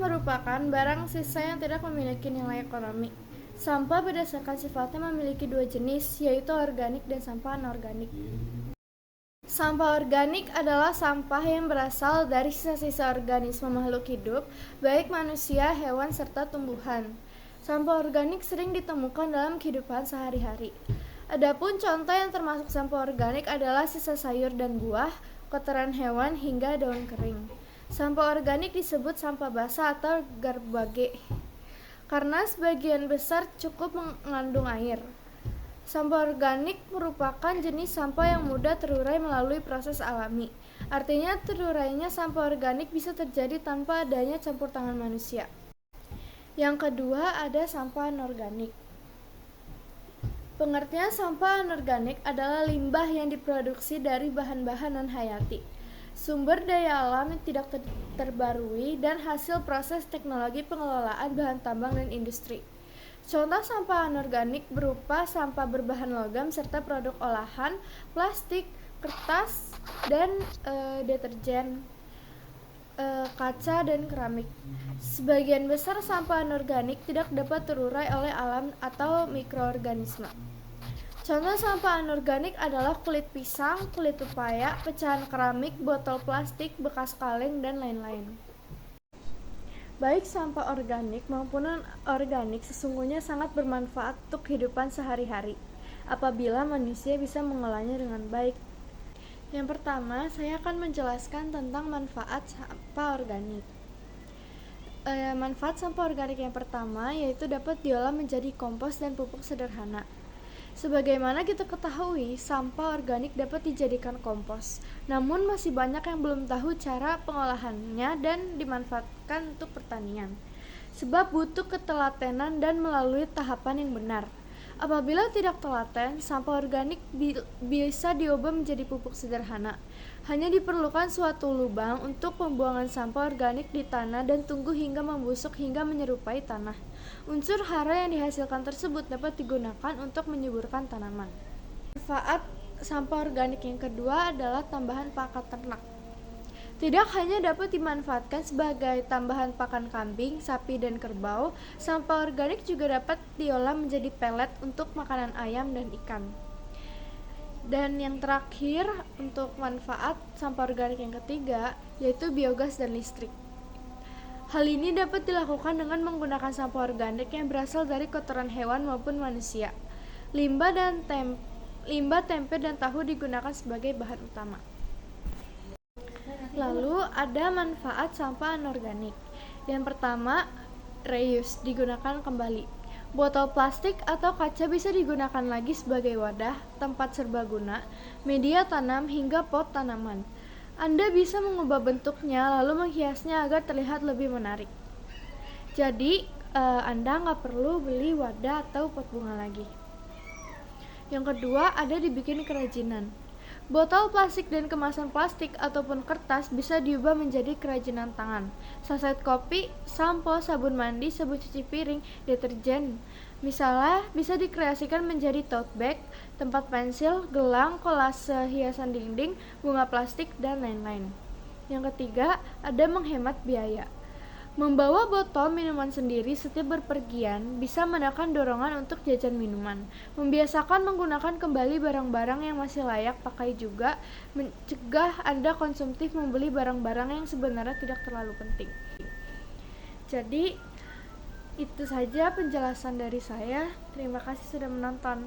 merupakan barang sisa yang tidak memiliki nilai ekonomi. Sampah berdasarkan sifatnya memiliki dua jenis, yaitu organik dan sampah anorganik. Sampah organik adalah sampah yang berasal dari sisa-sisa organisme makhluk hidup, baik manusia, hewan, serta tumbuhan. Sampah organik sering ditemukan dalam kehidupan sehari-hari. Adapun contoh yang termasuk sampah organik adalah sisa sayur dan buah, kotoran hewan, hingga daun kering. Sampah organik disebut sampah basah atau garbage karena sebagian besar cukup mengandung air. Sampah organik merupakan jenis sampah yang mudah terurai melalui proses alami. Artinya terurainya sampah organik bisa terjadi tanpa adanya campur tangan manusia. Yang kedua ada sampah anorganik. Pengertian sampah anorganik adalah limbah yang diproduksi dari bahan-bahan non-hayati, sumber daya alam yang tidak terbarui, dan hasil proses teknologi pengelolaan bahan tambang dan industri. Contoh sampah anorganik berupa sampah berbahan logam serta produk olahan, plastik, kertas, dan deterjen, kaca, dan keramik. Sebagian besar sampah anorganik tidak dapat terurai oleh alam atau mikroorganisme. Contoh sampah anorganik adalah kulit pisang, kulit pepaya, pecahan keramik, botol plastik, bekas kaleng, dan lain-lain. Baik sampah organik maupun non-organik sesungguhnya sangat bermanfaat untuk kehidupan sehari-hari apabila manusia bisa mengolahnya dengan baik. Yang pertama, saya akan menjelaskan tentang manfaat sampah organik. Manfaat sampah organik yang pertama yaitu dapat diolah menjadi kompos dan pupuk sederhana. Sebagaimana kita ketahui, sampah organik dapat dijadikan kompos. Namun masih banyak yang belum tahu cara pengolahannya dan dimanfaatkan untuk pertanian. Sebab butuh ketelatenan dan melalui tahapan yang benar. Apabila tidak telaten, sampah organik bisa diubah menjadi pupuk sederhana. Hanya diperlukan suatu lubang untuk pembuangan sampah organik di tanah dan tunggu hingga membusuk hingga menyerupai tanah. Unsur hara yang dihasilkan tersebut dapat digunakan untuk menyuburkan tanaman. Manfaat sampah organik yang kedua adalah tambahan pakan ternak. Tidak hanya dapat dimanfaatkan sebagai tambahan pakan kambing, sapi, dan kerbau, sampah organik juga dapat diolah menjadi pelet untuk makanan ayam dan ikan. Dan yang terakhir untuk manfaat sampah organik yang ketiga yaitu biogas dan listrik. Hal ini dapat dilakukan dengan menggunakan sampah organik yang berasal dari kotoran hewan maupun manusia. Limbah, tempe, dan tahu digunakan sebagai bahan utama. Lalu ada manfaat sampah anorganik. Yang pertama, reuse, digunakan kembali. Botol plastik atau kaca bisa digunakan lagi sebagai wadah, tempat serbaguna, media tanam, hingga pot tanaman. Anda bisa mengubah bentuknya lalu menghiasnya agar terlihat lebih menarik. Jadi, Anda nggak perlu beli wadah atau pot bunga lagi. Yang kedua, ada dibikin kerajinan. Botol plastik dan kemasan plastik ataupun kertas bisa diubah menjadi kerajinan tangan. Saset kopi, sampo, sabun mandi, sabun cuci piring, deterjen. Misalnya bisa dikreasikan menjadi tote bag, tempat pensil, gelang, kolase hiasan dinding, bunga plastik, dan lain-lain. Yang ketiga, ada menghemat biaya. Membawa botol minuman sendiri setiap berpergian bisa menekan dorongan untuk jajan minuman. Membiasakan menggunakan kembali barang-barang yang masih layak pakai juga mencegah Anda konsumtif membeli barang-barang yang sebenarnya tidak terlalu penting. Jadi, itu saja penjelasan dari saya. Terima kasih sudah menonton.